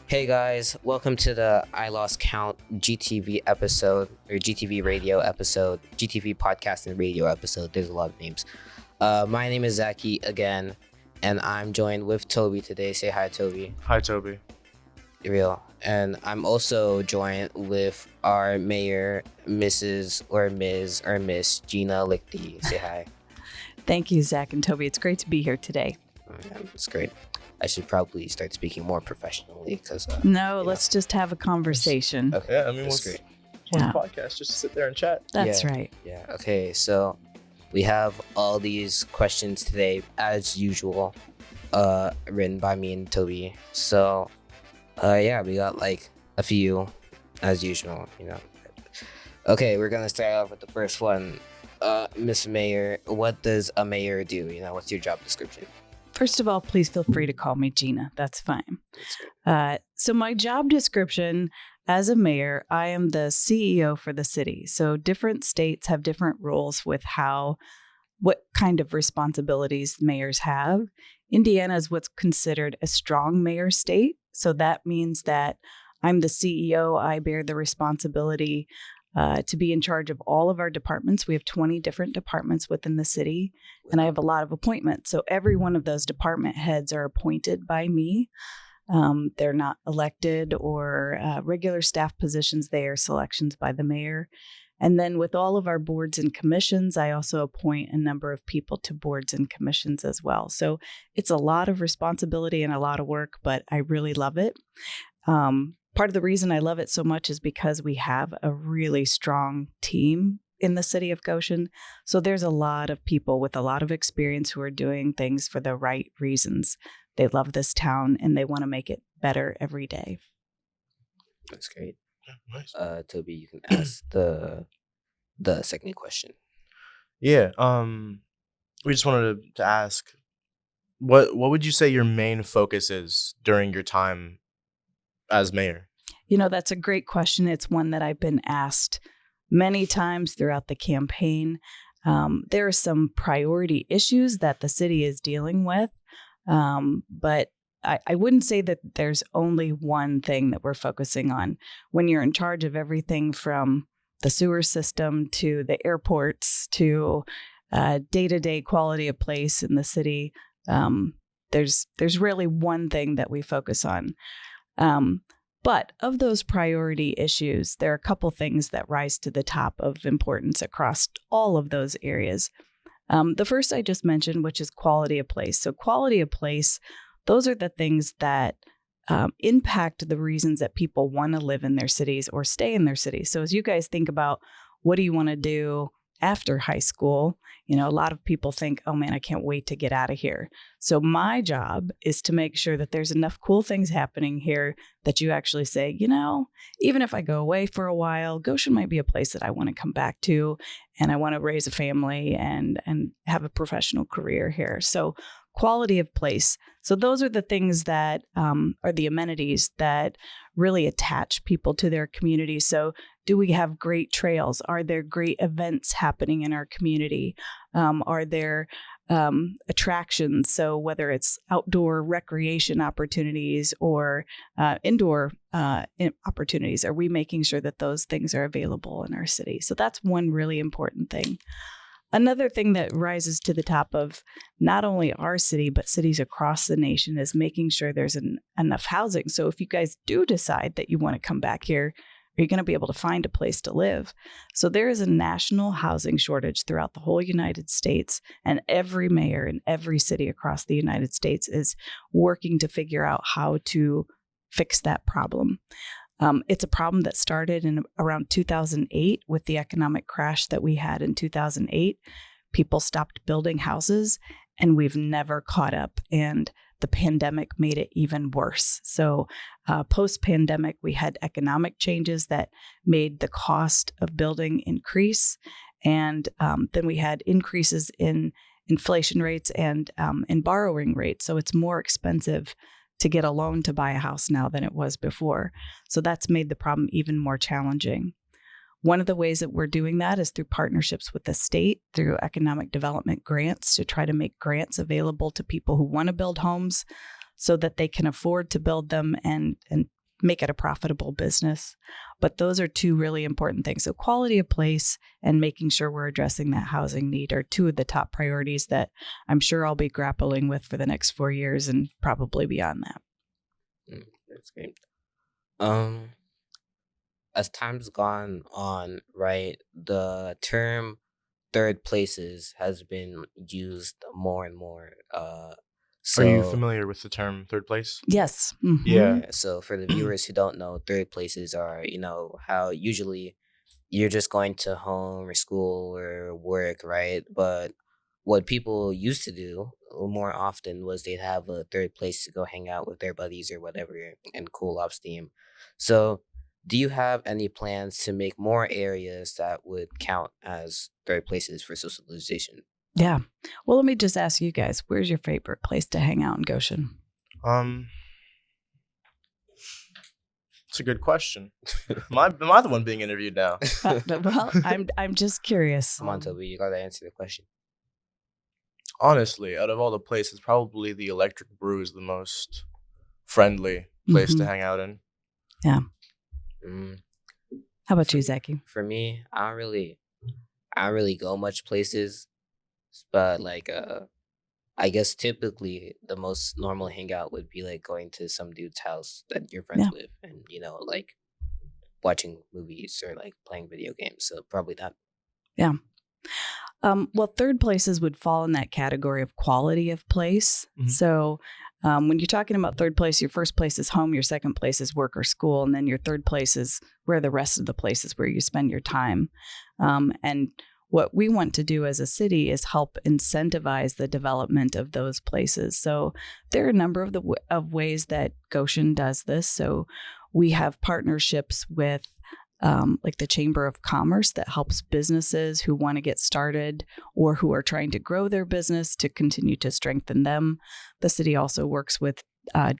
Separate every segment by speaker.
Speaker 1: Hey guys, welcome to the I Lost Count GTV episode, or GTV radio episode, GTV podcast and radio episode. There's a lot of names. My name is Zaki again, and I'm joined with Toby today. Say hi, Toby.
Speaker 2: Hi, Toby.
Speaker 1: Real. And I'm also joined with our mayor, Mrs. or Ms. or Miss Gina Leichty. Say hi.
Speaker 3: Thank you, Zach and Toby. It's great to be here today.
Speaker 1: Yeah, it's great. I should probably start speaking more professionally because
Speaker 3: let's just have a conversation.
Speaker 1: Okay,
Speaker 2: Yeah, I mean,
Speaker 1: that's
Speaker 2: what's
Speaker 1: great.
Speaker 2: the podcast? Just sit there and chat.
Speaker 3: That's right.
Speaker 1: Yeah. Okay. So we have all these questions today, as usual, written by me and Toby. So, we got like a few, as usual. Okay, we're gonna start off with the first one. Miss Mayor, what does a mayor do? What's your job description?
Speaker 3: First of all, please feel free to call me Gina. That's fine.
Speaker 1: That's good.
Speaker 3: So my job description as a mayor, I am the CEO for the city. So different states have different rules with what kind of responsibilities mayors have. Indiana is what's considered a strong mayor state. So that means that I'm the CEO. I bear the responsibility to be in charge of all of our departments. We have 20 different departments within the city, and I have a lot of appointments. So every one of those department heads are appointed by me. They're not elected or regular staff positions. They are selections by the mayor. And then with all of our boards and commissions, I also appoint a number of people to boards and commissions as well. So it's a lot of responsibility and a lot of work, but I really love it. Part of the reason I love it so much is because we have a really strong team in the city of Goshen. So there's a lot of people with a lot of experience who are doing things for the right reasons. They love this town and they want to make it better every day.
Speaker 1: That's great.
Speaker 2: Nice.
Speaker 1: Toby, you can ask the second question.
Speaker 2: Yeah. We just wanted to ask, what would you say your main focus is during your time as mayor?
Speaker 3: That's a great question. It's one that I've been asked many times throughout the campaign. There are some priority issues that the city is dealing with, but I wouldn't say that there's only one thing that we're focusing on. When you're in charge of everything from the sewer system to the airports to day-to-day quality of place in the city, there's really one thing that we focus on. But of those priority issues, there are a couple things that rise to the top of importance across all of those areas. The first I just mentioned, which is quality of place. So quality of place, those are the things that impact the reasons that people want to live in their cities or stay in their cities. So as you guys think about what do you want to do after high school, a lot of people think, oh man, I can't wait to get out of here. So my job is to make sure that there's enough cool things happening here that you actually say, even if I go away for a while, Goshen might be a place that I want to come back to, and I want to raise a family and have a professional career here. So quality of place. So those are the things that are the amenities that really attach people to their community. So do we have great trails? Are there great events happening in our community? Are there attractions? So whether it's outdoor recreation opportunities or indoor opportunities, are we making sure that those things are available in our city? So that's one really important thing. Another thing that rises to the top of not only our city, but cities across the nation is making sure there's enough housing. So if you guys do decide that you want to come back here, are you going to be able to find a place to live? So there is a national housing shortage throughout the whole United States, and every mayor in every city across the United States is working to figure out how to fix that problem. It's a problem that started in around 2008 with the economic crash that we had in 2008. People stopped building houses, and we've never caught up. And the pandemic made it even worse. So post-pandemic, we had economic changes that made the cost of building increase. And then we had increases in inflation rates and in borrowing rates. So it's more expensive to get a loan to buy a house now than it was before. So that's made the problem even more challenging. One of the ways that we're doing that is through partnerships with the state, through economic development grants, to try to make grants available to people who want to build homes so that they can afford to build them and make it a profitable business. But those are two really important things. So quality of place and making sure we're addressing that housing need are two of the top priorities that I'm sure I'll be grappling with for the next 4 years and probably beyond that.
Speaker 1: That's great. As time's gone on, right, the term third places has been used more and more.
Speaker 2: Are you
Speaker 1: So
Speaker 2: familiar with the term third place?
Speaker 3: Yes.
Speaker 2: Yeah.
Speaker 1: so for the viewers who don't know, third places are, how usually you're just going to home or school or work, right? But what people used to do more often was they'd have a third place to go hang out with their buddies or whatever and cool off steam. So, do you have any plans to make more areas that would count as third places for socialization?
Speaker 3: Yeah. Well, let me just ask you guys, where's your favorite place to hang out in Goshen?
Speaker 2: It's a good question. Am I the one being interviewed now?
Speaker 3: Well, I'm just curious.
Speaker 1: Come on, Toby, you gotta answer the question.
Speaker 2: Honestly, out of all the places, probably the Electric Brew is the most friendly place to hang out in.
Speaker 3: Yeah.
Speaker 1: Mm,
Speaker 3: How about you, Zaki?
Speaker 1: For me, I don't really go much places, but like I guess typically the most normal hangout would be like going to some dude's house that you're friends with and like watching movies or like playing video games. So probably that.
Speaker 3: Yeah. Well, third places would fall in that category of quality of place.
Speaker 2: Mhm.
Speaker 3: So when you're talking about third place, your first place is home, your second place is work or school, and then your third place is where the rest of the places where you spend your time. And what we want to do as a city is help incentivize the development of those places. So there are a number of ways that Goshen does this. So we have partnerships with like the Chamber of Commerce that helps businesses who want to get started or who are trying to grow their business to continue to strengthen them. The city also works with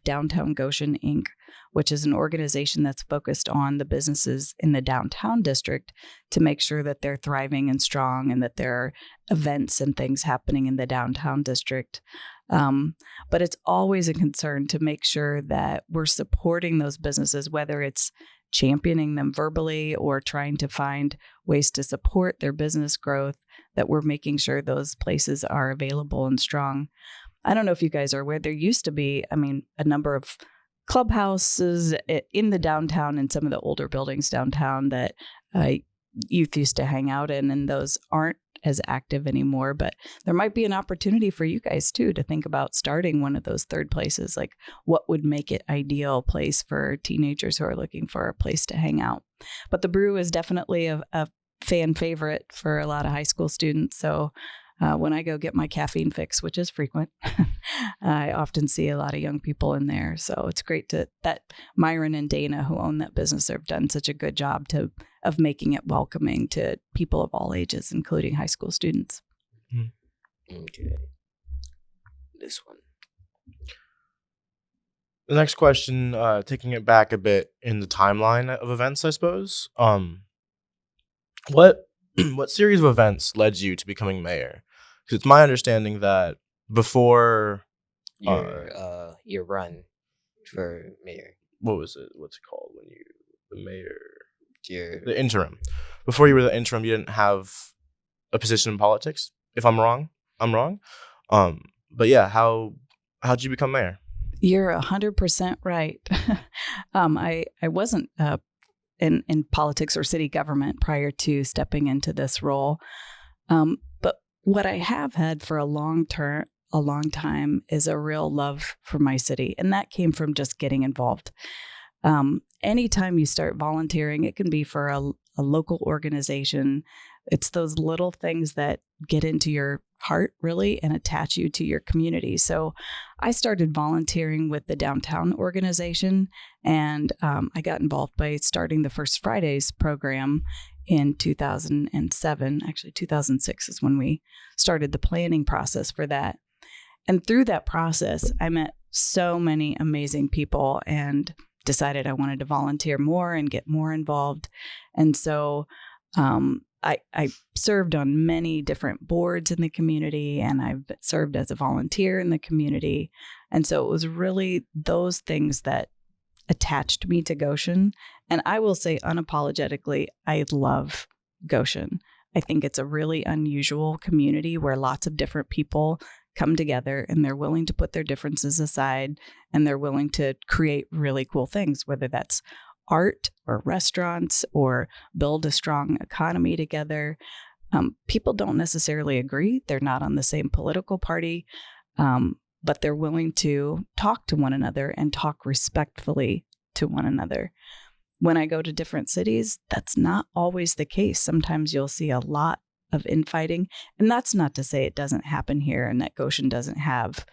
Speaker 3: Downtown Goshen, Inc., which is an organization that's focused on the businesses in the downtown district to make sure that they're thriving and strong and that there are events and things happening in the downtown district. But it's always a concern to make sure that we're supporting those businesses, whether it's championing them verbally or trying to find ways to support their business growth, that we're making sure those places are available and strong. I don't know if you guys are aware, there used to be, a number of clubhouses in the downtown and some of the older buildings downtown that youth used to hang out in, and those aren't as active anymore. But there might be an opportunity for you guys too to think about starting one of those third places. Like, what would make it ideal place for teenagers who are looking for a place to hang out? But the Brew is definitely a fan favorite for a lot of high school students. So when I go get my caffeine fix, which is frequent, I often see a lot of young people in there. So it's great that Myron and Dana, who own that business, have done such a good job of making it welcoming to people of all ages, including high school students.
Speaker 1: Okay. This one.
Speaker 2: The next question, taking it back a bit in the timeline of events, I suppose. What series of events led you to becoming mayor? Because it's my understanding that before
Speaker 1: your run for mayor,
Speaker 2: what was it? What's it called when you the mayor?
Speaker 1: the
Speaker 2: interim. Before you were the interim, you didn't have a position in politics. If I'm wrong, I'm wrong. But yeah, how'd you become mayor?
Speaker 3: You're 100% right. I wasn't in politics or city government prior to stepping into this role. But what I have had for a long time is a real love for my city. And that came from just getting involved. Anytime you start volunteering, it can be for a local organization. It's those little things that get into your heart, really, and attach you to your community. So I started volunteering with the downtown organization, and I got involved by starting the First Fridays program in 2007. Actually, 2006 is when we started the planning process for that. And through that process, I met so many amazing people and decided I wanted to volunteer more and get more involved. And so I served on many different boards in the community, and I've served as a volunteer in the community. And so it was really those things that attached me to Goshen. And I will say unapologetically, I love Goshen. I think it's a really unusual community where lots of different people come together and they're willing to put their differences aside and they're willing to create really cool things, whether that's art or restaurants or build a strong economy together. People don't necessarily agree. They're not on the same political party, but they're willing to talk to one another and talk respectfully to one another. When I go to different cities, that's not always the case. Sometimes you'll see a lot of infighting. And that's not to say it doesn't happen here and that Goshen doesn't have,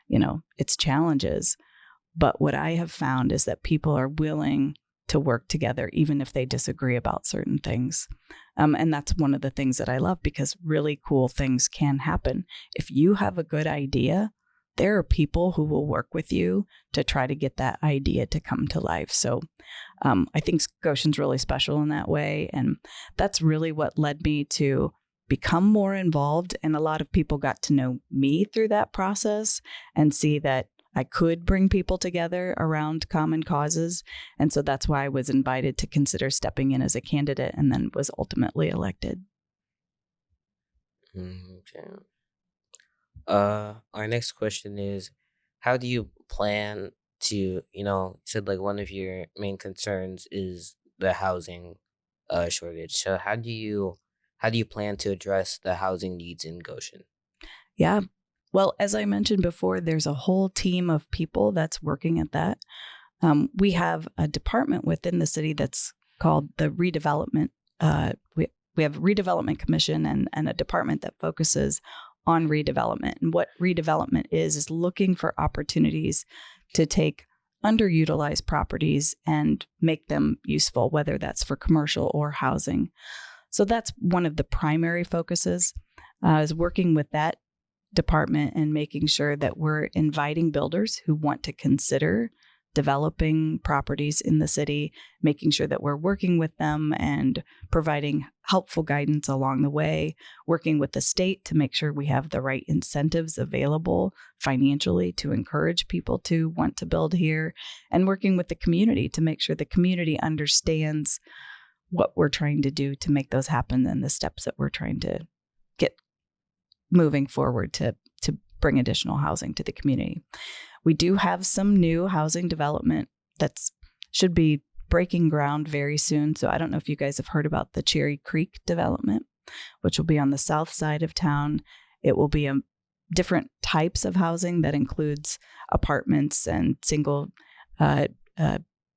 Speaker 3: its challenges. But what I have found is that people are willing to work together, even if they disagree about certain things. And that's one of the things that I love, because really cool things can happen. If you have a good idea, there are people who will work with you to try to get that idea to come to life. So I think Goshen's really special in that way. And that's really what led me to become more involved. And a lot of people got to know me through that process and see that I could bring people together around common causes. And so that's why I was invited to consider stepping in as a candidate and then was ultimately elected.
Speaker 1: Okay. Our next question is, how do you plan to, you said like one of your main concerns is the housing shortage. So how do you plan to address the housing needs in Goshen?
Speaker 3: Yeah. Well, as I mentioned before, there's a whole team of people that's working at that. We have a department within the city that's called the redevelopment. We have a redevelopment commission and a department that focuses on redevelopment. And what redevelopment is looking for opportunities to take underutilized properties and make them useful, whether that's for commercial or housing. So that's one of the primary focuses, is working with that department and making sure that we're inviting builders who want to consider developing properties in the city, making sure that we're working with them and providing helpful guidance along the way, working with the state to make sure we have the right incentives available financially to encourage people to want to build here, and working with the community to make sure the community understands what we're trying to do to make those happen and the steps that we're trying to get moving forward to bring additional housing to the community. We do have some new housing development that's should be breaking ground very soon. So I don't know if you guys have heard about the Cherry Creek development, which will be on the south side of town. It will be different types of housing that includes apartments and single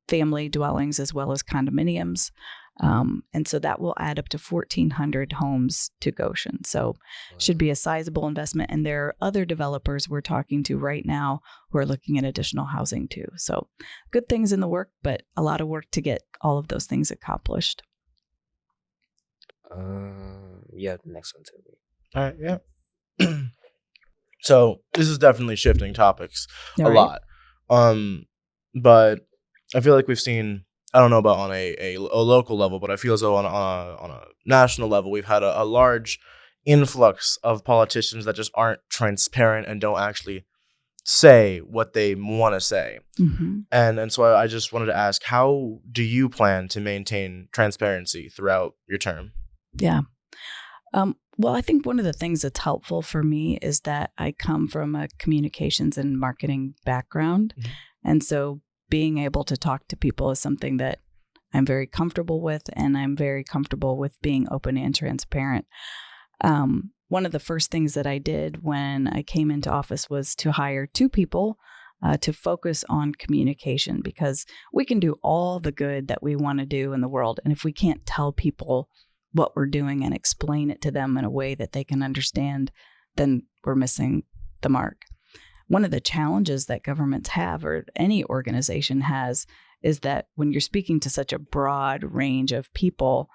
Speaker 3: family dwellings as well as condominiums. And so that will add up to 1,400 homes to Goshen. So should be a sizable investment. And there are other developers we're talking to right now who are looking at additional housing too. So good things in the work, but a lot of work to get all of those things accomplished.
Speaker 1: Yeah, the next one, Toby.
Speaker 2: All right, yeah. So this is definitely shifting topics a lot. But I feel like we've seen, I don't know about on a local level, but I feel as though on a national level, we've had a large influx of politicians that just aren't transparent and don't actually say what they want to say.
Speaker 3: Mm-hmm.
Speaker 2: And so I just wanted to ask, how do you plan to maintain transparency throughout your term?
Speaker 3: Yeah. Well, I think one of the things that's helpful for me is that I come from a communications and marketing background. Mm-hmm. And so being able to talk to people is something that I'm very comfortable with, and I'm very comfortable with being open and transparent. One of the first things that I did when I came into office was to hire 2 people to focus on communication, because we can do all the good that we want to do in the world. And if we can't tell people what we're doing and explain it to them in a way that they can understand, then we're missing the mark. One of the challenges that governments have, or any organization has, is that when you're speaking to such a broad range of people,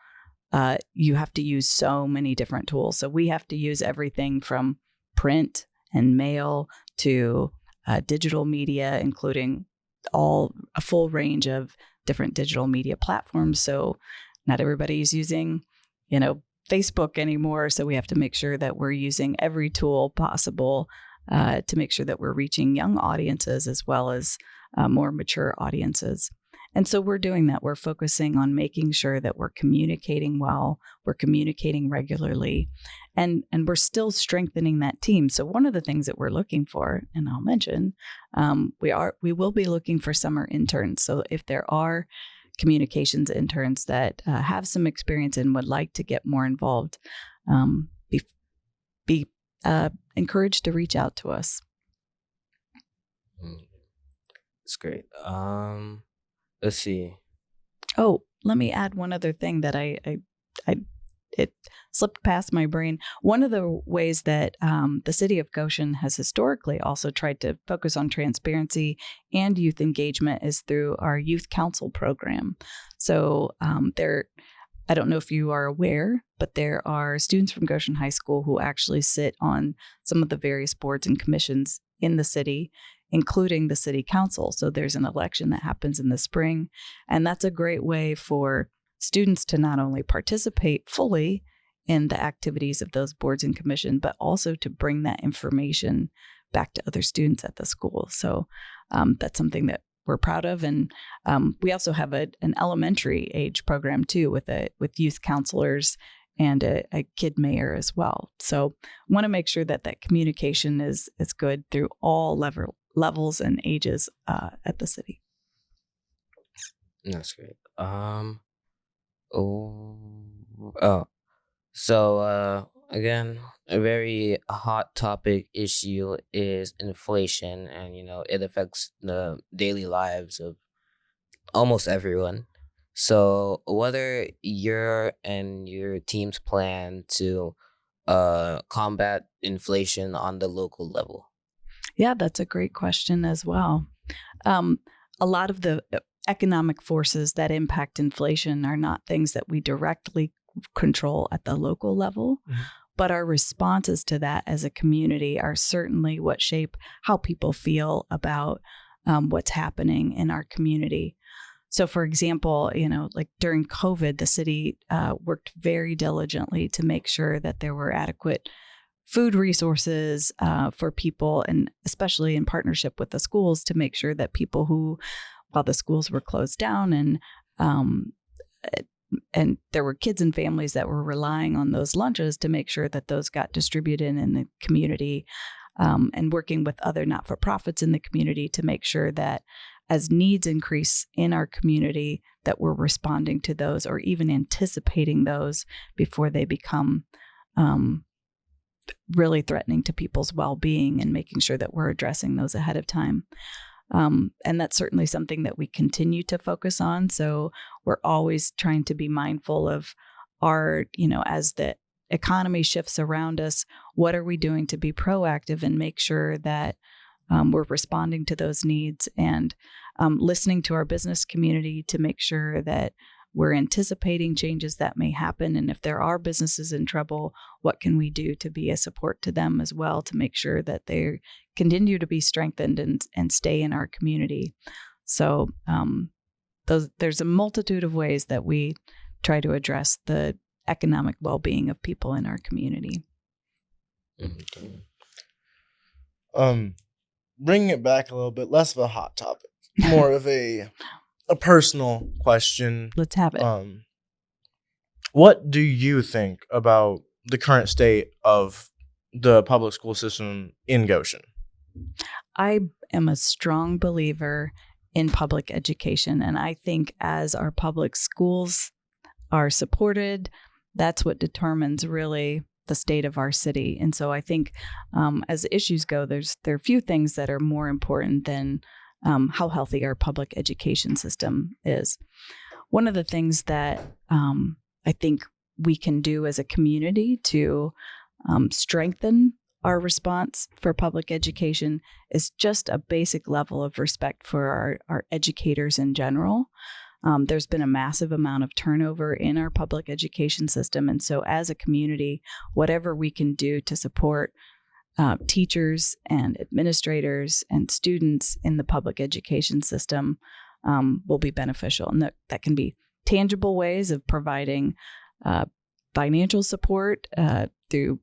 Speaker 3: you have to use so many different tools. So we have to use everything from print and mail to digital media, including a full range of different digital media platforms. So not everybody's using, Facebook anymore. So we have to make sure that we're using every tool possible to make sure that we're reaching young audiences as well as more mature audiences. And so we're doing that. We're focusing on making sure that we're communicating well, we're communicating regularly, and we're still strengthening that team. So one of the things that we're looking for, and I'll mention, we will be looking for summer interns. So if there are communications interns that have some experience and would like to get more involved, be encouraged to reach out to us.
Speaker 1: That's great. Let's see.
Speaker 3: Oh, let me add one other thing that it slipped past my brain. One of the ways that the city of Goshen has historically also tried to focus on transparency and youth engagement is through our youth council program. So I don't know if you are aware, but there are students from Goshen High School who actually sit on some of the various boards and commissions in the city, including the city council. So there's an election that happens in the spring, and that's a great way for students to not only participate fully in the activities of those boards and commission, but also to bring that information back to other students at the school. So that's something that we're proud of. And we also have an elementary age program too with youth counselors and a kid mayor as well. So want to make sure that that communication is good through all levels and ages at the city.
Speaker 1: That's great. So again, a very hot topic issue is inflation, and it affects the daily lives of almost everyone. So what are your and your team's plan to combat inflation on the local level?
Speaker 3: Yeah, that's a great question as well. A lot of the economic forces that impact inflation are not things that we directly control at the local level, but our responses to that as a community are certainly what shape how people feel about what's happening in our community. So, for example, like during COVID, the city worked very diligently to make sure that there were adequate food resources for people, and especially in partnership with the schools to make sure that people who, while the schools were closed down and there were kids and families that were relying on those lunches to make sure that those got distributed in the community, and working with other not-for-profits in the community to make sure that as needs increase in our community, that we're responding to those or even anticipating those before they become really threatening to people's well-being, and making sure that we're addressing those ahead of time. And that's certainly something that we continue to focus on. So we're always trying to be mindful of our, as the economy shifts around us, what are we doing to be proactive and make sure that we're responding to those needs, and listening to our business community to make sure that we're anticipating changes that may happen. And if there are businesses in trouble, what can we do to be a support to them as well, to make sure that they continue to be strengthened and stay in our community. So there's a multitude of ways that we try to address the economic well-being of people in our community.
Speaker 2: Bringing it back a little bit, less of a hot topic, more of a personal question.
Speaker 3: Let's have it.
Speaker 2: What do you think about the current state of the public school system in Goshen?
Speaker 3: I am a strong believer in public education, and I think as our public schools are supported, that's what determines really the state of our city. And so I think as issues go, there are a few things that are more important than how healthy our public education system is. One of the things that I think we can do as a community to strengthen our response for public education is just a basic level of respect for our educators in general. There's been a massive amount of turnover in our public education system. And so as a community, whatever we can do to support teachers and administrators and students in the public education system will be beneficial. And that can be tangible ways of providing financial support through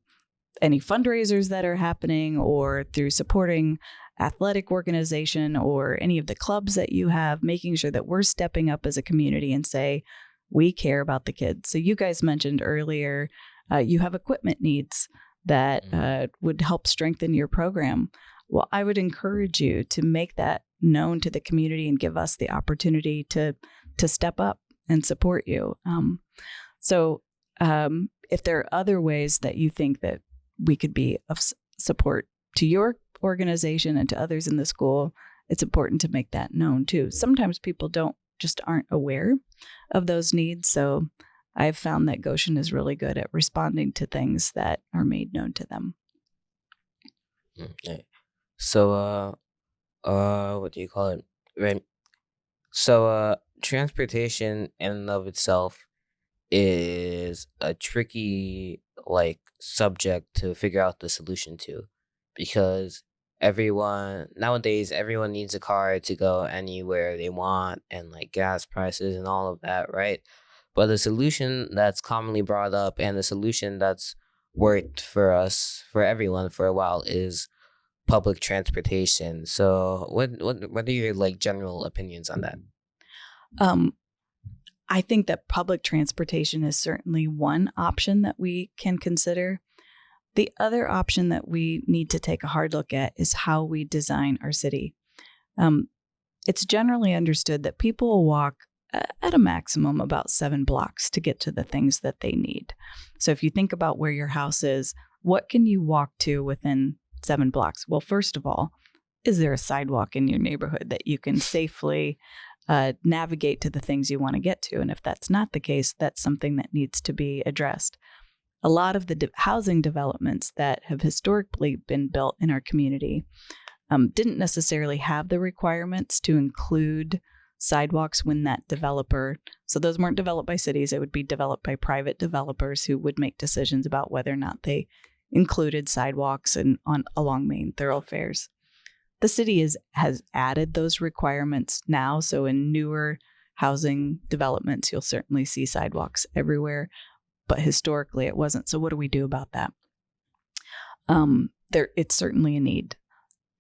Speaker 3: any fundraisers that are happening, or through supporting athletic organization or any of the clubs that you have, making sure that we're stepping up as a community and say, we care about the kids. So you guys mentioned earlier, you have equipment needs that would help strengthen your program. Well, I would encourage you to make that known to the community and give us the opportunity to step up and support you. If there are other ways that you think that we could be of support to your organization and to others in the school, it's important to make that known too. Sometimes people aren't aware of those needs. So I've found that Goshen is really good at responding to things that are made known to them.
Speaker 1: Okay. So, what do you call it? Right. So, transportation in and of itself is a tricky subject to figure out the solution to, because nowadays everyone needs a car to go anywhere they want, and gas prices and all of that, right? But the solution that's commonly brought up, and the solution that's worked for everyone for a while, is public transportation. So what are your general opinions on that?
Speaker 3: I think that public transportation is certainly one option that we can consider. The other option that we need to take a hard look at is how we design our city. It's generally understood that people will walk at a maximum about 7 blocks to get to the things that they need. So if you think about where your house is, what can you walk to within 7 blocks? Well, first of all, is there a sidewalk in your neighborhood that you can safely navigate to the things you want to get to? And if that's not the case, that's something that needs to be addressed. A lot of the housing developments that have historically been built in our community didn't necessarily have the requirements to include sidewalks when that developer, so those weren't developed by cities, it would be developed by private developers who would make decisions about whether or not they included sidewalks along main thoroughfares. The city has added those requirements now, so in newer housing developments, you'll certainly see sidewalks everywhere, but historically it wasn't. So what do we do about that? It's certainly a need.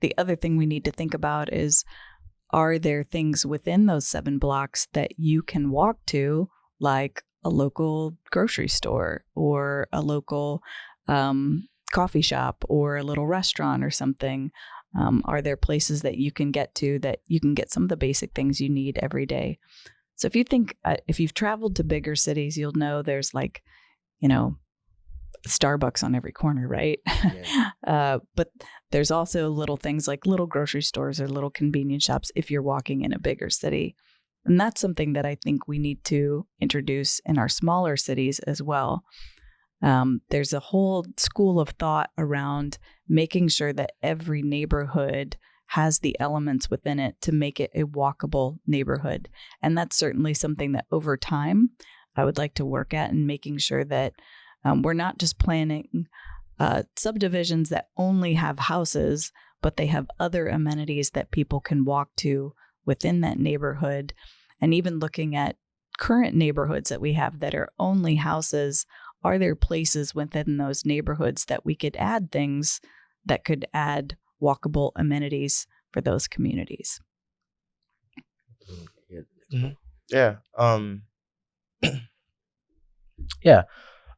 Speaker 3: The other thing we need to think about is, are there things within those 7 blocks that you can walk to, like a local grocery store or a local coffee shop or a little restaurant or something? Are there places that you can get to that you can get some of the basic things you need every day? So if you think, if you've traveled to bigger cities, you'll know there's Starbucks on every corner, right? Yeah. But there's also little things like little grocery stores or little convenience shops if you're walking in a bigger city. And that's something that I think we need to introduce in our smaller cities as well. There's a whole school of thought around making sure that every neighborhood has the elements within it to make it a walkable neighborhood. And that's certainly something that over time I would like to work at, and making sure that we're not just planning subdivisions that only have houses, but they have other amenities that people can walk to within that neighborhood. And even looking at current neighborhoods that we have that are only houses, are there places within those neighborhoods that we could add things that could add walkable amenities for those communities?
Speaker 2: Mm-hmm. Yeah. Yeah.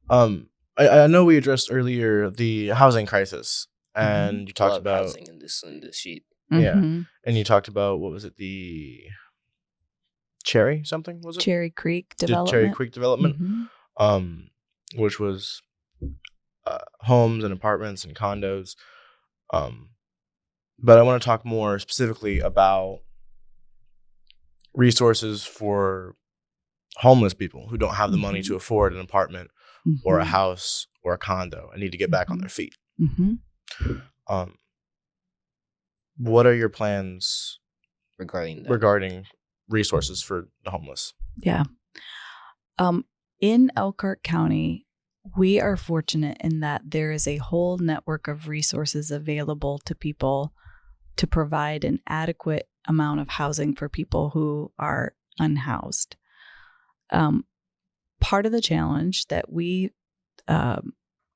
Speaker 2: I know we addressed earlier the housing crisis, and you talked about
Speaker 1: housing in this sheet.
Speaker 2: Yeah. Mm-hmm. And you talked about, what was it? The Cherry something, was it?
Speaker 3: Cherry Creek development.
Speaker 2: Cherry Creek development. Mm-hmm. Which was homes and apartments and condos. But I want to talk more specifically about resources for homeless people who don't have the money to afford an apartment or a house or a condo and need to get back on their feet. What are your plans regarding resources for the homeless?
Speaker 3: Yeah. In Elkhart County, we are fortunate in that there is a whole network of resources available to people to provide an adequate amount of housing for people who are unhoused. Part of the challenge that we are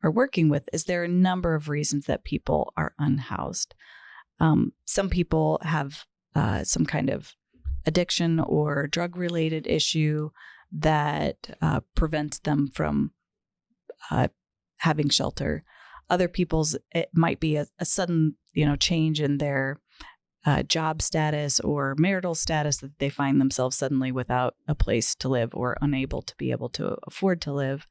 Speaker 3: are working with is there are a number of reasons that people are unhoused. Some people have some kind of addiction or drug-related issue that prevents them from having shelter. Other people's, it might be a sudden, change in their job status or marital status that they find themselves suddenly without a place to live or unable to be able to afford to live.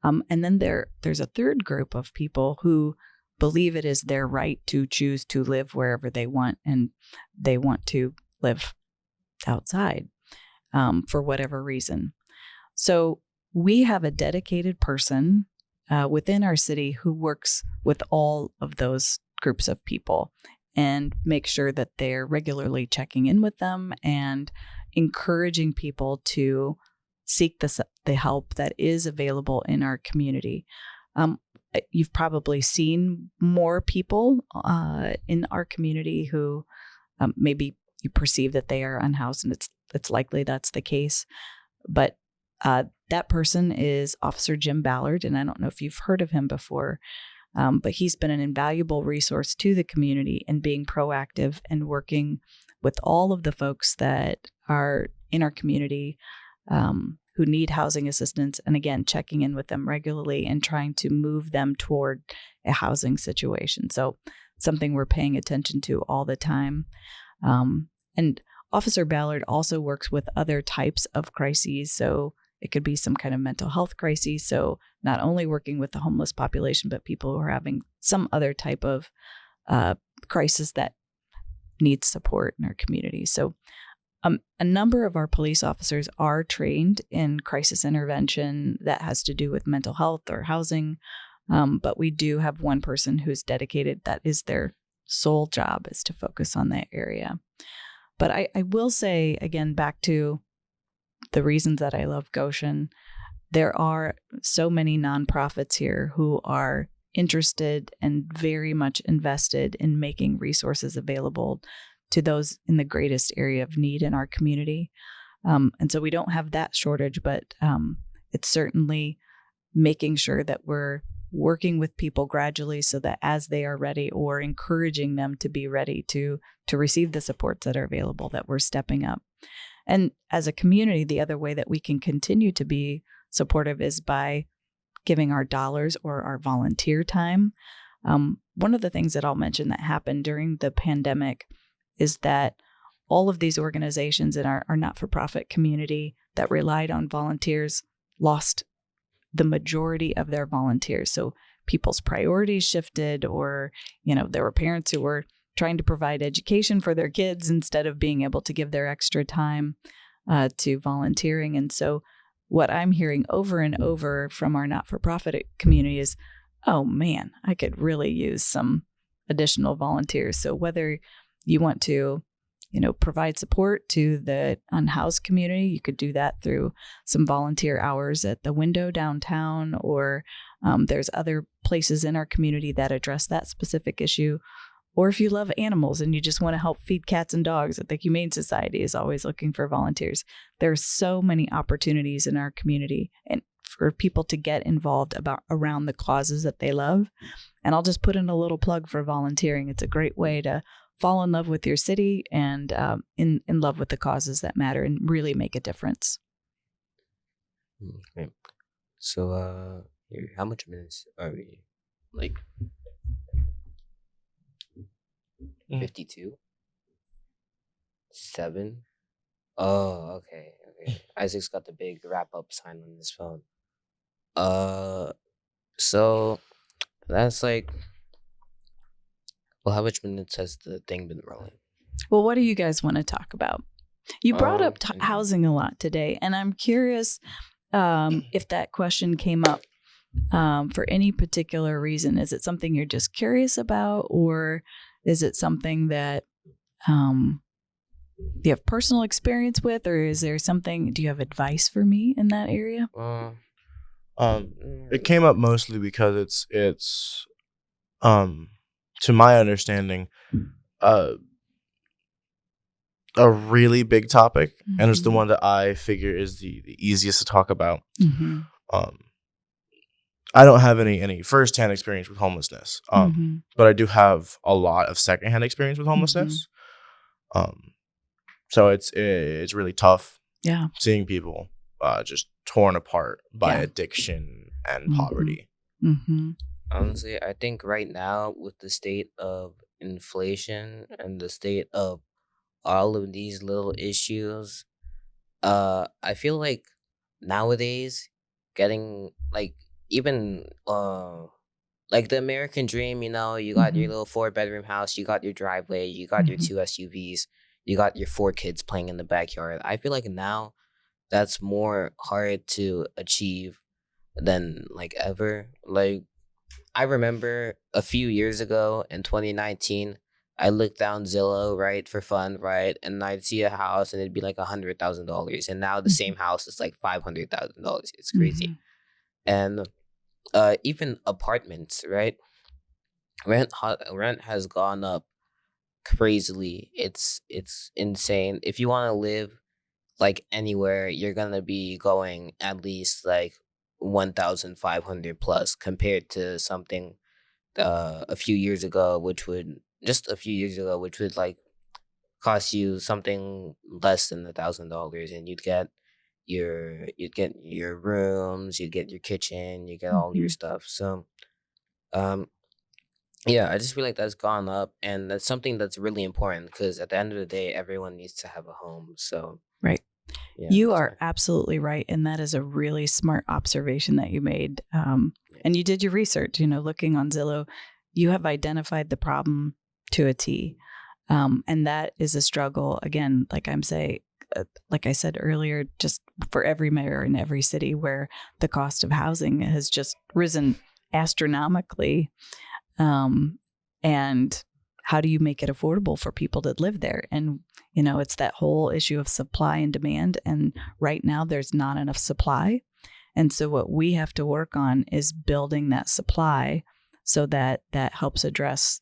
Speaker 3: And then there's a third group of people who believe it is their right to choose to live wherever they want, and they want to live outside for whatever reason. So we have a dedicated person within our city who works with all of those groups of people and make sure that they're regularly checking in with them and encouraging people to seek the help that is available in our community. You've probably seen more people in our community who maybe you perceive that they are unhoused, and it's likely that's the case. But that person is Officer Jim Ballard, and I don't know if you've heard of him before, but he's been an invaluable resource to the community in being proactive and working with all of the folks that are in our community who need housing assistance, and again, checking in with them regularly and trying to move them toward a housing situation. So something we're paying attention to all the time. And Officer Ballard also works with other types of crises. So it could be some kind of mental health crises. So not only working with the homeless population, but people who are having some other type of crisis that needs support in our community. So a number of our police officers are trained in crisis intervention that has to do with mental health or housing. But we do have one person who's dedicated, that is their sole job, is to focus on that area. But I will say, again, back to the reasons that I love Goshen, there are so many nonprofits here who are interested and very much invested in making resources available to those in the greatest area of need in our community. And so we don't have that shortage, but it's certainly making sure that we're working with people gradually so that as they are ready, or encouraging them to be ready to receive the supports that are available, that we're stepping up. And as a community, the other way that we can continue to be supportive is by giving our dollars or our volunteer time. One of the things that I'll mention that happened during the pandemic is that all of these organizations in our not-for-profit community that relied on volunteers lost the majority of their volunteers. So people's priorities shifted, or, there were parents who were trying to provide education for their kids instead of being able to give their extra time to volunteering. And so what I'm hearing over and over from our not-for-profit community is, oh man, I could really use some additional volunteers. So whether you want to, provide support to the unhoused community, you could do that through some volunteer hours at the window downtown, or there's other places in our community that address that specific issue. Or if you love animals and you just want to help feed cats and dogs, the Humane Society is always looking for volunteers. There are so many opportunities in our community and for people to get involved around the causes that they love. And I'll just put in a little plug for volunteering. It's a great way to fall in love with your city and in love with the causes that matter and really make a difference.
Speaker 1: Okay. So, how much minutes are we? 52? 7? Oh, okay. Isaac's got the big wrap-up sign on his phone. So that's well, how much minutes has the thing been rolling?
Speaker 3: Well, what do you guys want to talk about? You brought up housing a lot today, and I'm curious if that question came up for any particular reason. Is it something you're just curious about, or is it something that you have personal experience with, or is there something, do you have advice for me in that area?
Speaker 2: It came up mostly because it's to my understanding, a really big topic, and it's the one that I figure is the easiest to talk about. I don't have any firsthand experience with homelessness, but I do have a lot of secondhand experience with homelessness. So it's really tough.
Speaker 3: Yeah,
Speaker 2: seeing people just torn apart by addiction and poverty.
Speaker 1: Honestly, I think right now with the state of inflation and the state of all of these little issues, I feel like nowadays getting like even like the American dream, you know, you got your little 4-bedroom house, you got your driveway, you got your 2 SUVs, you got your 4 kids playing in the backyard. I feel like now that's more hard to achieve than like ever. Like I remember a few years ago in 2019, I looked down Zillow, right, for fun, right, and I'd see a house and it'd be like $100,000, and now the same house is like $500,000. It's crazy, and even apartments, right? Rent has gone up crazily. It's insane. If you want to live like anywhere, you're gonna be going at least like 1,500 plus compared to something a few years ago, which would like cost you something less than $1,000, and you'd get your rooms, you'd get your kitchen, you get all your stuff. So, um, yeah, I just feel like that's gone up, and that's something that's really important because at the end of the day, everyone needs to have a home. So,
Speaker 3: right.
Speaker 1: yeah,
Speaker 3: You are absolutely right. And that is a really smart observation that you made. And you did your research, looking on Zillow, you have identified the problem to a T. And that is a struggle. Again, like I said earlier, just for every mayor in every city where the cost of housing has just risen astronomically. And how do you make it affordable for people to live there? And it's that whole issue of supply and demand. And right now there's not enough supply. And so what we have to work on is building that supply so that helps address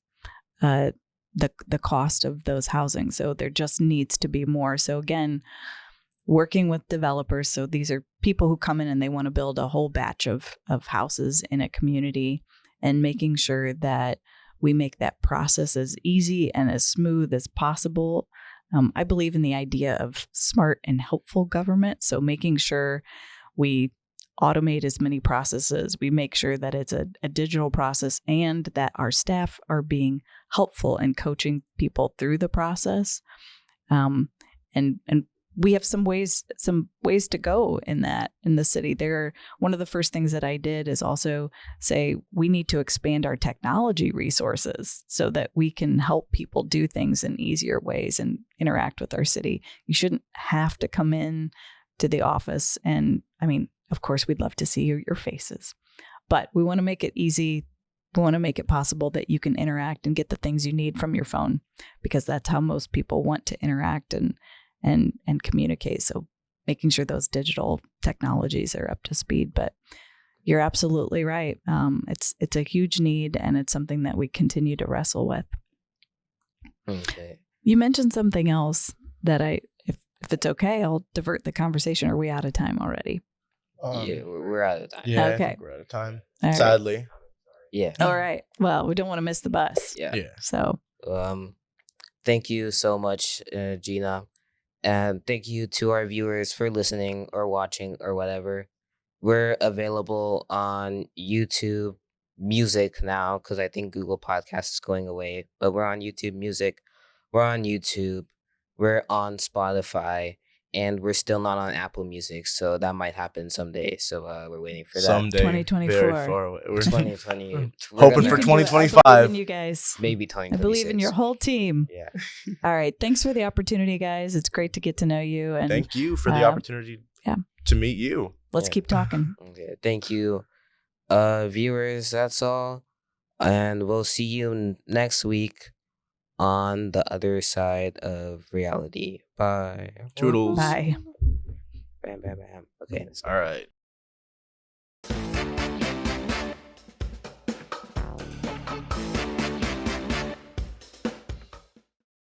Speaker 3: the cost of those housing. So there just needs to be more. So again, working with developers. So these are people who come in and they want to build a whole batch of houses in a community, and making sure that we make that process as easy and as smooth as possible. I believe in the idea of smart and helpful government. So making sure we automate as many processes, we make sure that it's a digital process, and that our staff are being helpful and coaching people through the process. And we have some ways to go in the city. One of the first things that I did is also say we need to expand our technology resources so that we can help people do things in easier ways and interact with our city. You shouldn't have to come in to the office, and I mean, of course, we'd love to see your faces, but we want to make it easy. We want to make it possible that you can interact and get the things you need from your phone, because that's how most people want to interact and communicate. So making sure those digital technologies are up to speed. But you're absolutely right. It's a huge need, and it's something that we continue to wrestle with.
Speaker 1: Okay.
Speaker 3: You mentioned something else that if it's okay, I'll divert the conversation. Are we out of time already?
Speaker 1: Yeah, we're out of time.
Speaker 2: Yeah,
Speaker 3: okay.
Speaker 2: I think we're out of time.
Speaker 3: All right.
Speaker 2: Sadly.
Speaker 1: Yeah.
Speaker 3: All right. Well, we don't want to miss the bus.
Speaker 1: Yeah.
Speaker 3: So,
Speaker 1: thank you so much, Gina. And thank you to our viewers for listening or watching or whatever. We're available on YouTube Music now, because I think Google Podcast is going away. But we're on YouTube Music. We're on YouTube. We're on Spotify. And we're still not on Apple Music. So that might happen someday. So we're waiting for that.
Speaker 2: Someday.
Speaker 3: 2024.
Speaker 2: Very far away. We're
Speaker 1: 2020.
Speaker 2: hoping
Speaker 3: You
Speaker 2: for
Speaker 3: can do it.
Speaker 2: 2025.
Speaker 3: I believe in you guys.
Speaker 1: Maybe 2026.
Speaker 3: I believe in your whole team.
Speaker 1: Yeah.
Speaker 3: All right. Thanks for the opportunity, guys. It's great to get to know you. And
Speaker 2: thank you for the opportunity to meet you.
Speaker 3: Let's keep talking.
Speaker 1: Okay. Thank you, viewers. That's all. And we'll see you next week on the other side of reality. Bye.
Speaker 2: Toodles.
Speaker 3: Bye.
Speaker 1: Bam, bam, bam. Okay.
Speaker 2: All right.